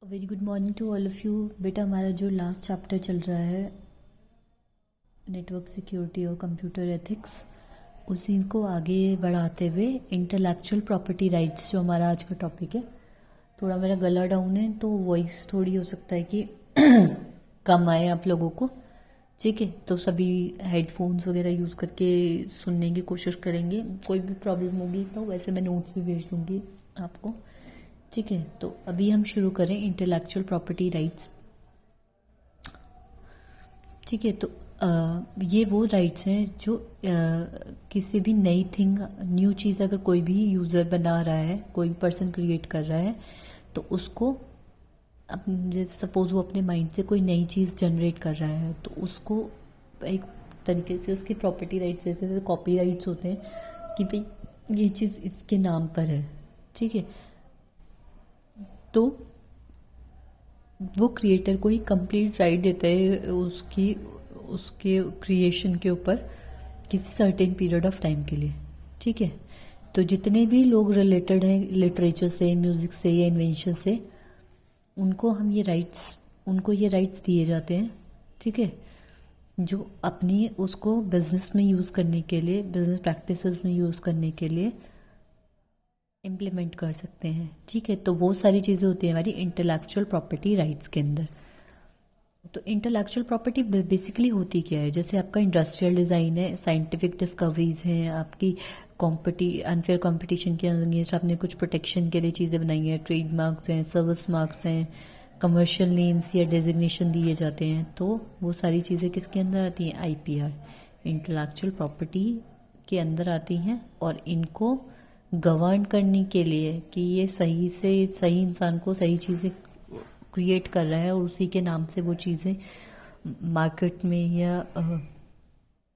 Very good morning to all of you. बेटा, हमारा जो लास्ट चैप्टर चल रहा है नेटवर्क सिक्योरिटी और कंप्यूटर एथिक्स, उसी को आगे बढ़ाते हुए इंटेलेक्चुअल प्रॉपर्टी राइट्स जो हमारा आज का टॉपिक है। थोड़ा मेरा गला डाउन है तो वॉइस थोड़ी हो सकता है कि कम आए आप लोगों को। ठीक है, तो सभी हेडफोन्स वगैरह यूज़ करके सुनने की कोशिश करेंगे। कोई भी प्रॉब्लम होगी तो वैसे मैं नोट्स भी भेज दूँगी आपको। ठीक है, तो अभी हम शुरू करें इंटेलेक्चुअल प्रॉपर्टी राइट्स। ठीक है, तो ये वो राइट्स हैं जो किसी भी नई थिंग, न्यू चीज़ अगर कोई भी यूज़र बना रहा है, कोई पर्सन क्रिएट कर रहा है, तो उसको जैसे सपोज वो अपने माइंड से कोई नई चीज़ जनरेट कर रहा है तो उसको एक तरीके से उसकी प्रॉपर्टी राइट्स जैसे कॉपी राइट्स होते हैं कि भाई ये चीज़ इसके नाम पर है। ठीक है, तो वो क्रिएटर को ही कंप्लीट राइट देता है उसके क्रिएशन के ऊपर किसी सर्टेन पीरियड ऑफ टाइम के लिए। ठीक है, तो जितने भी लोग रिलेटेड हैं लिटरेचर से, म्यूज़िक से या इन्वेंशन से, उनको ये राइट्स दिए जाते हैं। ठीक है, जो अपनी उसको बिजनेस में यूज़ करने के लिए, बिजनेस प्रैक्टिसेस में यूज़ करने के लिए इम्प्लीमेंट कर सकते हैं। ठीक है, तो वो सारी चीज़ें होती हैं हमारी इंटेलेक्चुअल प्रॉपर्टी राइट्स के अंदर। तो इंटेलेक्चुअल प्रॉपर्टी बेसिकली होती क्या है? जैसे आपका इंडस्ट्रियल डिज़ाइन है, साइंटिफिक डिस्कवरीज हैं, आपकी अनफेयर कंपटीशन के अगेंस्ट आपने कुछ प्रोटेक्शन के लिए चीज़ें बनाई हैं, ट्रेड मार्क्स हैं, सर्विस मार्क्स हैं, कमर्शियल नेम्स या डेजिग्नेशन दिए जाते हैं, तो वो सारी चीज़ें किसके अंदर आती हैं? आईपीआर, इंटेलेक्चुअल प्रॉपर्टी के अंदर आती हैं। और इनको गवर्न करने के लिए कि ये सही से सही इंसान को सही चीज़ें क्रिएट कर रहा है और उसी के नाम से वो चीज़ें मार्केट में या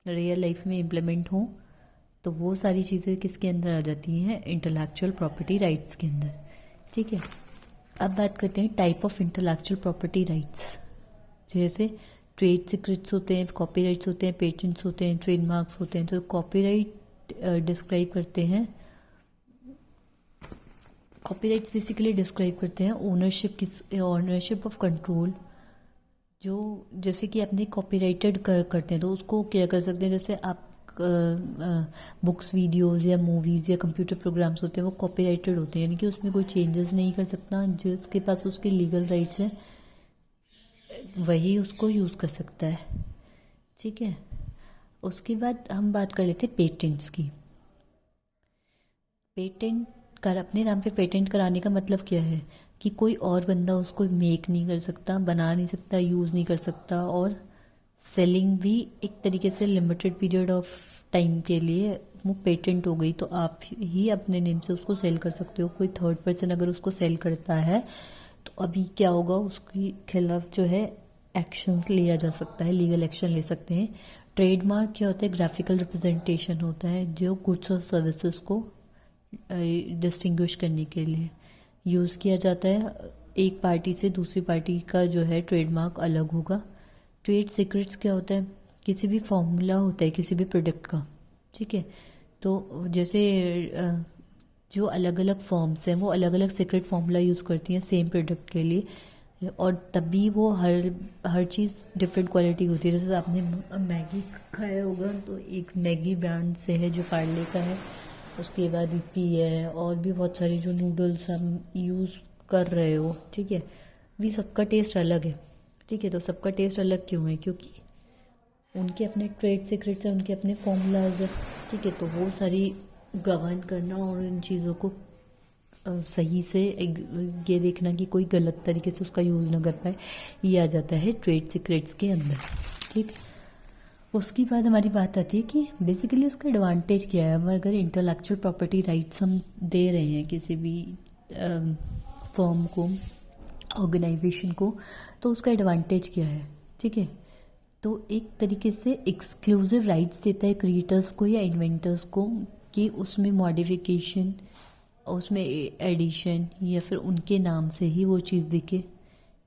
रियल लाइफ में इम्प्लीमेंट हों, तो वो सारी चीज़ें किसके अंदर आ जाती हैं? इंटेलेक्चुअल प्रॉपर्टी राइट्स के अंदर। ठीक है, अब बात करते हैं type of intellectual property rights. जैसे ट्रेड सीक्रेट्स होते हैं, कॉपीराइट्स होते हैं, पेटेंट्स होते हैं, ट्रेडमार्क्स होते हैं। तो कॉपीराइट डिस्क्राइब करते हैं, कॉपीराइट्स बेसिकली डिस्क्राइब करते हैं ओनरशिप ऑफ कंट्रोल। जो जैसे कि अपने कॉपीराइटेड करते हैं तो उसको क्या कर सकते हैं? जैसे आप बुक्स, वीडियोस या मूवीज़ या कंप्यूटर प्रोग्राम्स होते हैं वो कॉपीराइटेड होते हैं, यानी कि उसमें कोई चेंजेस नहीं कर सकता। जिसके पास उसके लीगल राइट्स हैं वही उसको यूज़ कर सकता है। ठीक है, उसके बाद हम बात कर लेते हैं पेटेंट्स की। अपने नाम पे पेटेंट कराने का मतलब क्या है? कि कोई और बंदा उसको मेक नहीं कर सकता, बना नहीं सकता, यूज़ नहीं कर सकता। और सेलिंग भी एक तरीके से लिमिटेड पीरियड ऑफ टाइम के लिए वो पेटेंट हो गई, तो आप ही अपने नेम से उसको सेल कर सकते हो। कोई थर्ड पर्सन अगर उसको सेल करता है तो अभी क्या होगा? उसके खिलाफ जो है एक्शन लिया जा सकता है, लीगल एक्शन ले सकते हैं। ट्रेडमार्क क्या होता है? ग्राफिकल रिप्रेजेंटेशन होता है जो गुड्स और सर्विसेज को डिस्टिंग्विश करने के लिए यूज़ किया जाता है। एक पार्टी से दूसरी पार्टी का जो है ट्रेडमार्क अलग होगा। ट्रेड सीक्रेट्स क्या होता है? किसी भी फॉर्मूला होता है किसी भी प्रोडक्ट का। ठीक है, तो जैसे जो अलग अलग फॉर्म्स हैं वो अलग अलग सीक्रेट फॉर्मूला यूज़ करती हैं सेम प्रोडक्ट के लिए, और तभी वो हर चीज़ डिफरेंट क्वालिटी होती है। जैसे आपने मैगी खाया होगा तो एक मैगी ब्रांड से है जो पार्ले का है, उसके बाद ईपी है, और भी बहुत सारे जो नूडल्स हम यूज़ कर रहे हो। ठीक है, भी सबका टेस्ट अलग है। ठीक है, तो सबका टेस्ट अलग क्यों है? क्योंकि उनके अपने ट्रेड सीक्रेट्स हैं, उनके अपने फॉर्मूलाज हैं। ठीक है, तो वो सारी गवर्न करना और इन चीज़ों को सही से ये देखना कि कोई गलत तरीके से उसका यूज़ ना कर पाए, ये आ जाता है ट्रेड सीक्रेट्स के अंदर। ठीक, उसके बाद हमारी बात आती है कि बेसिकली उसका एडवांटेज क्या है। हम अगर इंटेलेक्चुअल प्रॉपर्टी राइट्स हम दे रहे हैं किसी भी फर्म को, ऑर्गेनाइजेशन को, तो उसका एडवांटेज क्या है? ठीक है, तो एक तरीके से एक्सक्लूसिव राइट्स देता है क्रिएटर्स को या इन्वेंटर्स को कि उसमें मॉडिफिकेशन, उसमें एडिशन या फिर उनके नाम से ही वो चीज़ दिखे।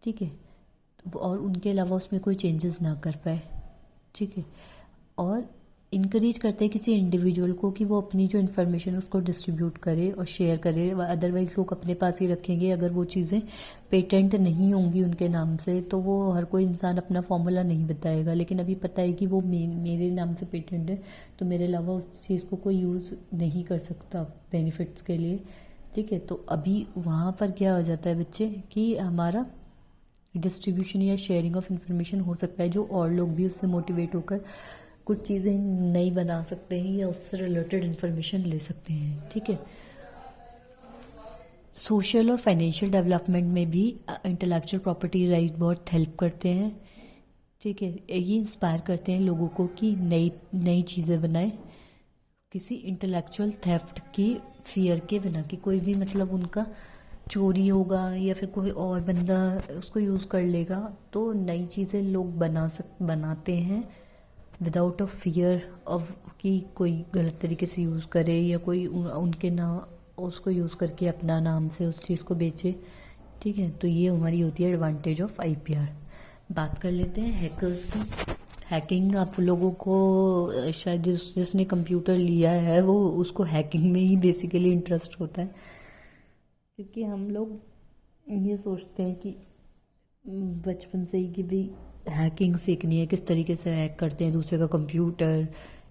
ठीक है, और उनके अलावा उसमें कोई चेंजेस ना कर पाए। ठीक है, और इनकरेज करते हैं किसी इंडिविजुअल को कि वो अपनी जो इन्फॉर्मेशन है उसको डिस्ट्रीब्यूट करे और शेयर करे। अदरवाइज़ लोग अपने पास ही रखेंगे। अगर वो चीज़ें पेटेंट नहीं होंगी उनके नाम से तो वो हर कोई इंसान अपना फॉर्मूला नहीं बताएगा। लेकिन अभी पता है कि वो मेरे नाम से पेटेंट है तो मेरे अलावा उस चीज़ को कोई यूज़ नहीं कर सकता बेनिफिट्स के लिए। ठीक है, तो अभी वहाँ पर क्या हो जाता है बच्चे कि हमारा डिस्ट्रीब्यूशन या शेयरिंग ऑफ इंफॉर्मेशन हो सकता है, जो और लोग भी उससे मोटिवेट होकर कुछ चीज़ें नई बना सकते हैं या उससे रिलेटेड इन्फॉर्मेशन ले सकते हैं। ठीक है, सोशल और फाइनेंशियल डेवलपमेंट में भी इंटेलेक्चुअल प्रॉपर्टी राइट बहुत हेल्प करते हैं। ठीक है, ये इंस्पायर करते हैं लोगों को कि नई नई चीज़ें बनाएं किसी इंटेलेक्चुअल थेफ्ट की फियर के बिना, कि कोई भी मतलब उनका चोरी होगा या फिर कोई और बंदा उसको यूज़ कर लेगा। तो नई चीज़ें लोग बनाते हैं विदाउट अ फियर ऑफ कि कोई गलत तरीके से यूज़ करे या कोई उनके ना उसको यूज़ करके अपना नाम से उस चीज़ को बेचे। ठीक है, तो ये हमारी होती है एडवांटेज ऑफ आईपीआर। बात कर लेते हैं हैकर्स की। हैकिंग आप लोगों को शायद जिसने कंप्यूटर लिया है वो उसको हैकिंग में ही बेसिकली इंटरेस्ट होता है, क्योंकि हम लोग ये सोचते हैं कि बचपन से ही कि भाई हैकिंग सीखनी है, किस तरीके से हैक करते हैं दूसरे का कंप्यूटर,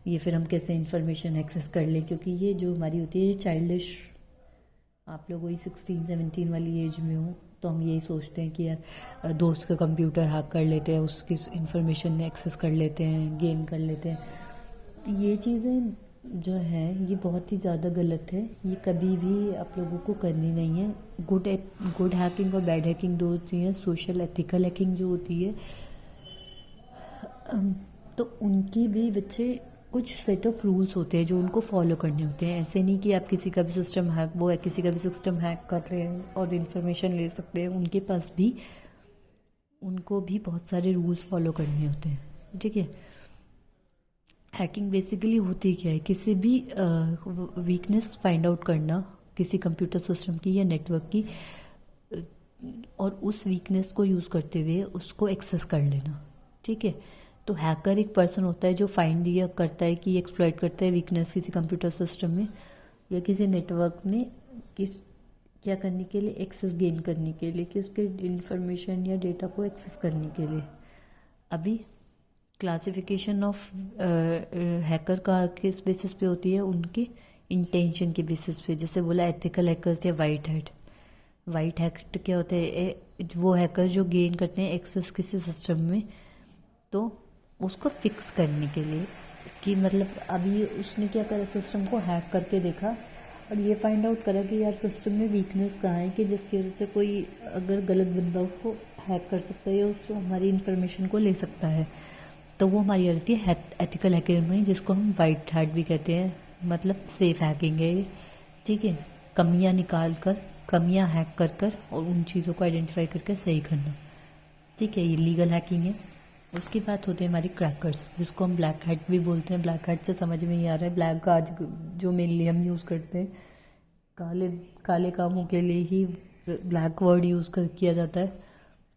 ये फिर हम कैसे इंफॉर्मेशन एक्सेस कर लें। क्योंकि ये जो हमारी होती है ये चाइल्डिश, आप लोग वही 16-17 वाली एज में हो तो हम यही सोचते हैं कि यार दोस्त का कंप्यूटर हैक कर लेते हैं, उसकी इंफॉर्मेशन एक्सेस कर लेते हैं, गेन कर लेते हैं। ये चीज़ें जो हैं ये बहुत ही ज़्यादा गलत है। ये कभी भी आप लोगों को करनी नहीं है। गुड हैकिंग और बैड हैकिंग दो होती हैं। सोशल एथिकल हैकिंग जो होती है तो उनकी भी बच्चे कुछ सेट ऑफ रूल्स होते हैं जो उनको फॉलो करने होते हैं। ऐसे नहीं कि आप किसी का भी सिस्टम हैक वो है किसी का भी सिस्टम हैक कर रहे हैं और इन्फॉर्मेशन ले सकते हैं। उनके पास भी उनको भी बहुत सारे रूल्स फॉलो करने होते हैं। ठीक है, हैकिंग बेसिकली होती क्या है, किसी भी वीकनेस फाइंड आउट करना किसी कंप्यूटर सिस्टम की या नेटवर्क की और उस वीकनेस को यूज़ करते हुए उसको एक्सेस कर लेना। ठीक है, तो हैकर एक पर्सन होता है जो फाइंड या करता है कि एक्सप्लॉइट करता है वीकनेस किसी कंप्यूटर सिस्टम में या किसी नेटवर्क में, किस क्या करने के लिए, एक्सेस गेन करने के लिए, कि उसके इंफॉर्मेशन या डेटा को एक्सेस करने के लिए। अभी क्लासिफिकेशन ऑफ हैकर का किस बेसिस पे होती है, उनके इंटेंशन के बेसिस पे। जैसे बोला एथिकल हैकर्स या वाइट हैट। वाइट हैट क्या होता है, वो हैकर जो गेन करते हैं एक्सेस किसी सिस्टम में तो उसको फिक्स करने के लिए, कि मतलब अभी उसने क्या करा, सिस्टम को हैक करके देखा और ये फाइंड आउट करा कि यार सिस्टम में वीकनेस कहाँ है कि जिसकी वजह से कोई अगर गलत बंदा उसको हैक कर सकता है या उसको हमारी इन्फॉर्मेशन को ले सकता है। तो वो हमारी रहती है एथिकल हैकिंग में, जिसको हम वाइट हैट भी कहते हैं, मतलब सेफ हैकिंग है ये। ठीक है, कमियां निकाल कर, कमियां हैक कर कर और उन चीज़ों को आइडेंटिफाई करके सही करना। ठीक है, ये लीगल हैकिंग है। उसकी बात होती है हमारी क्रैकर्स, जिसको हम ब्लैक हैट भी बोलते हैं। ब्लैक हैट से समझ में नहीं आ रहा है, ब्लैक का आज जो मेनली हम यूज़ करते हैं काले काले कामों के लिए ही ब्लैक वर्ड यूज़ किया जाता है।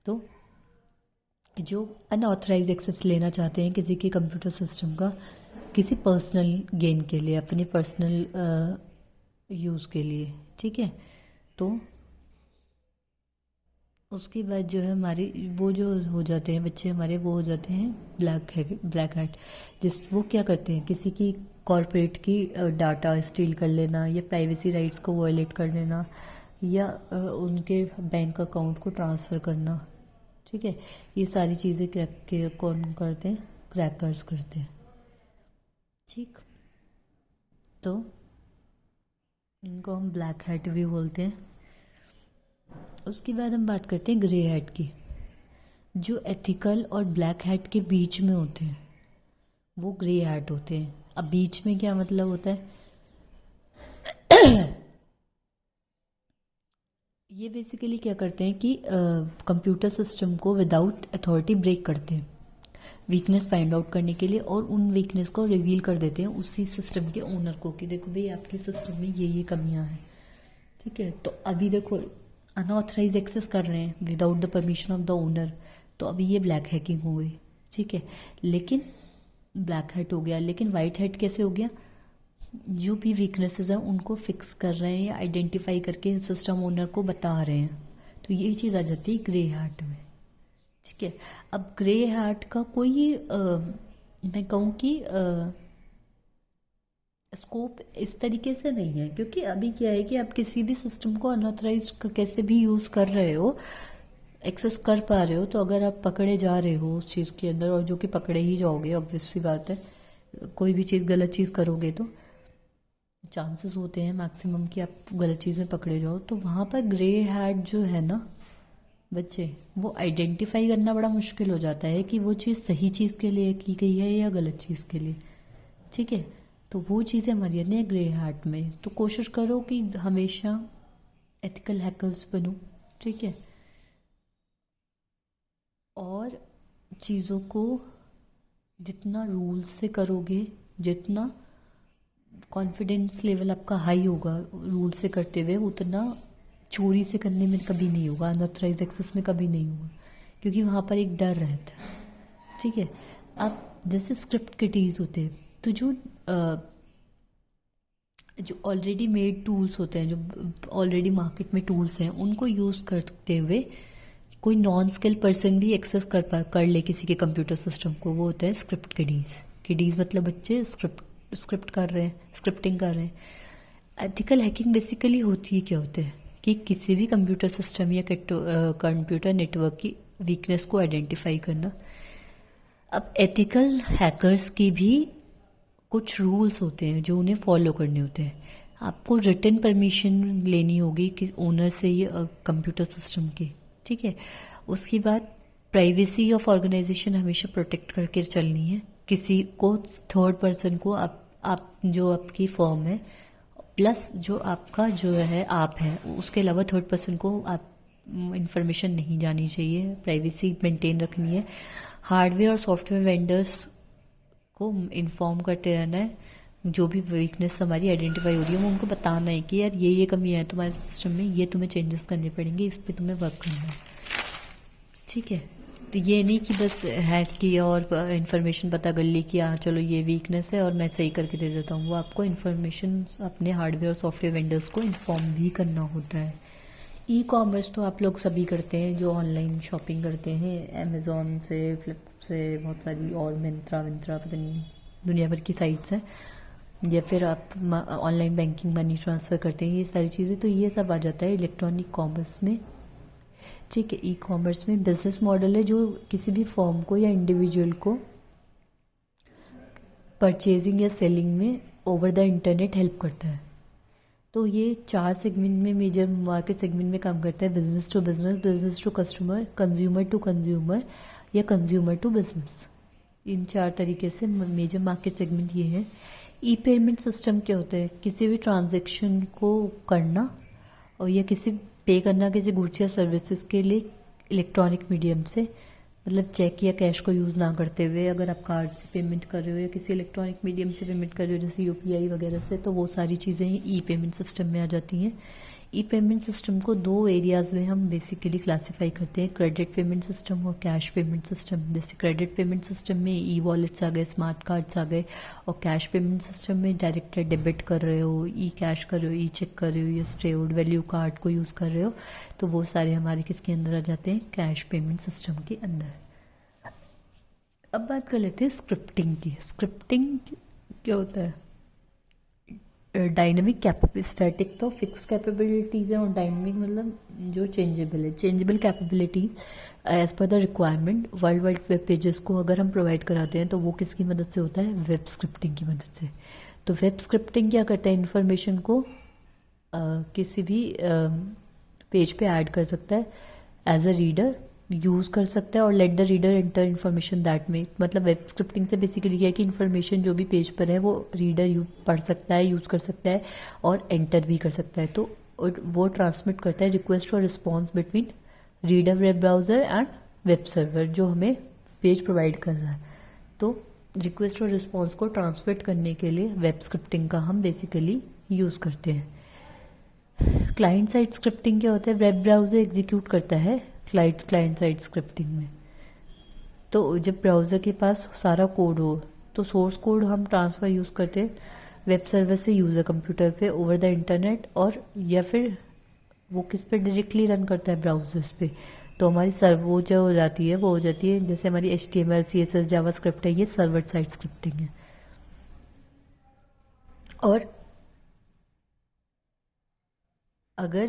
तो जो अनऑथराइज एक्सेस लेना चाहते हैं किसी के कंप्यूटर सिस्टम का किसी पर्सनल गेन के लिए, अपने पर्सनल यूज़ के लिए। ठीक है, तो उसके बाद जो है हमारी वो जो हो जाते हैं बच्चे हमारे, वो हो जाते हैं ब्लैक हैट। वो क्या करते हैं, किसी की कॉरपोरेट की डाटा स्टील कर लेना या प्राइवेसी राइट्स को वायलेट कर लेना या उनके बैंक अकाउंट को ट्रांसफ़र करना। ठीक है, ये सारी चीज़ें कौन करते हैं, क्रैकर्स करते हैं। ठीक, तो इनको हम ब्लैक हैट भी बोलते हैं। उसके बाद हम बात करते हैं ग्रे हैट की, जो एथिकल और ब्लैक हैट के बीच में होते हैं वो ग्रे हैट होते हैं। अब बीच में क्या मतलब होता है ये बेसिकली क्या करते हैं कि कंप्यूटर सिस्टम को विदाउट अथॉरिटी ब्रेक करते हैं वीकनेस फाइंड आउट करने के लिए, और उन वीकनेस को रिवील कर देते हैं उसी सिस्टम के ओनर को कि देखो भाई आपके सिस्टम में ये कमियां हैं। ठीक है, तो अभी देखो अनऑथराइज एक्सेस कर रहे हैं without the permission of the owner, तो अभी ये ब्लैक हैकिंग हो गई। ठीक है, लेकिन ब्लैक हैट हो गया, लेकिन वाइट हैट कैसे हो गया? जो भी वीकनेसेस हैं उनको फिक्स कर रहे हैं या आइडेंटिफाई करके सिस्टम ओनर को बता रहे हैं, तो ये चीज़ आ जाती है ग्रे हैट में। ठीक है, अब ग्रे हैट का कोई मैं कहूँ कि स्कोप इस तरीके से नहीं है, क्योंकि अभी क्या है कि आप किसी भी सिस्टम को अनऑथराइज कैसे भी यूज़ कर रहे हो, एक्सेस कर पा रहे हो, तो अगर आप पकड़े जा रहे हो उस चीज़ के अंदर, और जो कि पकड़े ही जाओगे, ऑब्वियस सी बात है, कोई भी चीज़ गलत चीज़ करोगे तो चांसेस होते हैं मैक्सिमम कि आप गलत चीज़ में पकड़े जाओ, तो वहाँ पर ग्रे हैट जो है ना बच्चे, वो आइडेंटिफाई करना बड़ा मुश्किल हो जाता है कि वो चीज़ सही चीज़ के लिए की गई है या गलत चीज़ के लिए। ठीक है, तो वो चीज़ें हमारी आती हैं ग्रे हैट में। तो कोशिश करो कि हमेशा एथिकल हैकर्स बनो। ठीक है, और चीज़ों को जितना रूल से करोगे, जितना कॉन्फिडेंस लेवल आपका हाई होगा रूल से करते हुए, उतना चोरी से करने में कभी नहीं होगा, अनऑथराइज एक्सेस में कभी नहीं होगा, क्योंकि वहाँ पर एक डर रहता है। ठीक है, अब जैसे स्क्रिप्ट किटीज़ होते हैं, तो जो ऑलरेडी मेड टूल्स होते हैं, जो ऑलरेडी मार्केट में टूल्स हैं, उनको यूज़ करते हुए कोई नॉन स्किल पर्सन भी एक्सेस कर ले किसी के कंप्यूटर सिस्टम को, वो होता है स्क्रिप्ट किडीज़। किडीज़ मतलब बच्चे स्क्रिप्ट कर रहे हैं, स्क्रिप्टिंग कर रहे हैं। एथिकल हैकिंग बेसिकली होती है, क्या होता है कि किसी भी कंप्यूटर सिस्टम या कंप्यूटर नेटवर्क की वीकनेस को आइडेंटिफाई करना। अब एथिकल हैकर्स की भी कुछ रूल्स होते हैं जो उन्हें फॉलो करने होते हैं। आपको रिटन परमिशन लेनी होगी कि ओनर से ये कंप्यूटर सिस्टम की। ठीक है, उसके बाद प्राइवेसी ऑफ ऑर्गेनाइजेशन हमेशा प्रोटेक्ट करके चलनी है। किसी को थर्ड पर्सन को आप जो आपकी फर्म है प्लस जो आपका जो है आप है, उसके अलावा थर्ड पर्सन को आप इंफॉर्मेशन नहीं जानी चाहिए, प्राइवेसी मेंटेन रखनी है। हार्डवेयर और सॉफ्टवेयर वेंडर्स को इन्फॉर्म करते रहना है, जो भी वीकनेस हमारी आइडेंटिफाई हो रही है वो उनको बताना है कि यार ये कमी है तुम्हारे सिस्टम में, ये तुम्हें चेंजेस करने पड़ेंगे, इस पे तुम्हें वर्क करना है। ठीक है, तो ये नहीं कि बस हैक किया और इन्फॉर्मेशन पता कर ली कि हाँ चलो ये वीकनेस है और मैं सही करके दे देता हूँ। वो आपको इन्फॉर्मेशन अपने हार्डवेयर और सॉफ्टवेयर वेंडर्स को इन्फॉर्म भी करना होता है। ई कॉमर्स तो आप लोग सभी करते हैं जो ऑनलाइन शॉपिंग करते हैं, अमेज़ॉन से, फ्लिप से, बहुत सारी और मिंत्रा पता नहीं दुनिया भर की साइट्स हैं, या फिर आप ऑनलाइन बैंकिंग मनी ट्रांसफ़र करते हैं, ये सारी चीज़ें, तो ये सब आ जाता है इलेक्ट्रॉनिक कॉमर्स में। ठीक है, ई कॉमर्स में बिजनेस मॉडल है जो किसी भी फर्म को या इंडिविजुअल को परचेजिंग या सेलिंग में ओवर द इंटरनेट हेल्प करता है। तो ये 4 सेगमेंट में, मेजर मार्केट सेगमेंट में काम करता है। Business to business, business to customer, consumer to consumer या कंज्यूमर टू बिजनेस। इन 4 तरीके से मेजर मार्केट सेगमेंट ये है। ई पेमेंट सिस्टम क्या होता है? किसी भी ट्रांजैक्शन को करना और या किसी पे करना किसी गुड्स या सर्विसेज के लिए इलेक्ट्रॉनिक मीडियम से, मतलब चेक या कैश को यूज़ ना करते हुए, अगर आप कार्ड से पेमेंट कर रहे हो या किसी इलेक्ट्रॉनिक मीडियम से पेमेंट कर रहे हो जैसे यूपीआई वगैरह से, तो वो सारी चीज़ें ई पेमेंट सिस्टम में आ जाती हैं। ई पेमेंट सिस्टम को 2 एरियाज़ में हम बेसिकली क्लासीफाई करते हैं, क्रेडिट पेमेंट सिस्टम और कैश पेमेंट सिस्टम। जैसे क्रेडिट पेमेंट सिस्टम में ई वॉलेट्स आ गए, स्मार्ट कार्ड्स आ गए, और कैश पेमेंट सिस्टम में डायरेक्ट डेबिट कर रहे हो, ई कैश कर रहे हो, ई चेक कर रहे हो या स्ट्रेड वैल्यू कार्ड को यूज़ कर रहे हो, तो वो सारे हमारे किसके अंदर आ जाते हैं? कैश पेमेंट सिस्टम के अंदर। अब बात कर लेते हैं स्क्रिप्टिंग की। स्क्रिप्टिंग क्या होता है? डायनेमिक कैपेबिलिटी, स्टैटिक तो फिक्स कैपेबिलिटीज़ हैं, और डायनेमिक मतलब जो चेंजेबल है। Changeable capabilities as per the requirement world wide web pages को अगर हम प्रोवाइड कराते हैं तो वो किसकी मदद से होता है? वेब स्क्रिप्टिंग की मदद से। तो वेब स्क्रिप्टिंग क्या करता है? इन्फॉर्मेशन को किसी भी पेज पे ऐड कर सकता है, एज अ रीडर यूज़ कर सकता है, और let the reader enter information that में। मतलब वेब स्क्रिप्टिंग से बेसिकली क्या है कि इन्फॉर्मेशन जो भी पेज पर है वो रीडर पढ़ सकता है, यूज़ कर सकता है और एंटर भी कर सकता है। तो वो ट्रांसमिट करता है रिक्वेस्ट और response between reader, web browser and web server जो हमें पेज प्रोवाइड कर रहा है। तो रिक्वेस्ट और रिस्पॉन्स को ट्रांसमिट करने के लिए वेब स्क्रिप्टिंग का हम बेसिकली यूज़ करते हैं। क्लाइंट साइड स्क्रिप्टिंग क्या होता है? वेब ब्राउज़र एग्जीक्यूट करता है क्लाइंट साइड स्क्रिप्टिंग में। तो जब ब्राउज़र के पास सारा कोड हो, तो सोर्स कोड हम ट्रांसफ़र यूज़ करते हैं वेब सर्वर से यूज़र कंप्यूटर पे ओवर द इंटरनेट, और या फिर वो किस पे डायरेक्टली रन करता है, ब्राउजर्स पे। तो हमारी वो जो हो जाती है वो हो जाती है जैसे हमारी HTML CSS जावास्क्रिप्ट है, ये सर्वर साइड स्क्रिप्टिंग है। और अगर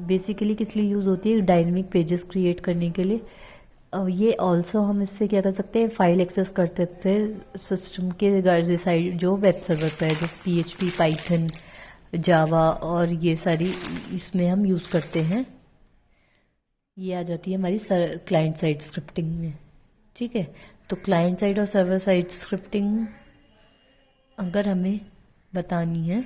बेसिकली किस लिए यूज़ होती है, डायनेमिक पेजेस क्रिएट करने के लिए। ये ऑल्सो हम इससे क्या कर सकते हैं, फाइल एक्सेस कर सकते हैं सिस्टम के रिगार्ड साइड जो वेब सर्वर पर है, जैसे PHP, पाइथन, जावा और ये सारी इसमें हम यूज़ करते हैं। ये आ जाती है हमारी क्लाइंट साइड स्क्रिप्टिंग में। ठीक है, तो क्लाइंट साइड और सर्वर साइड स्क्रिप्टिंग अगर हमें बतानी है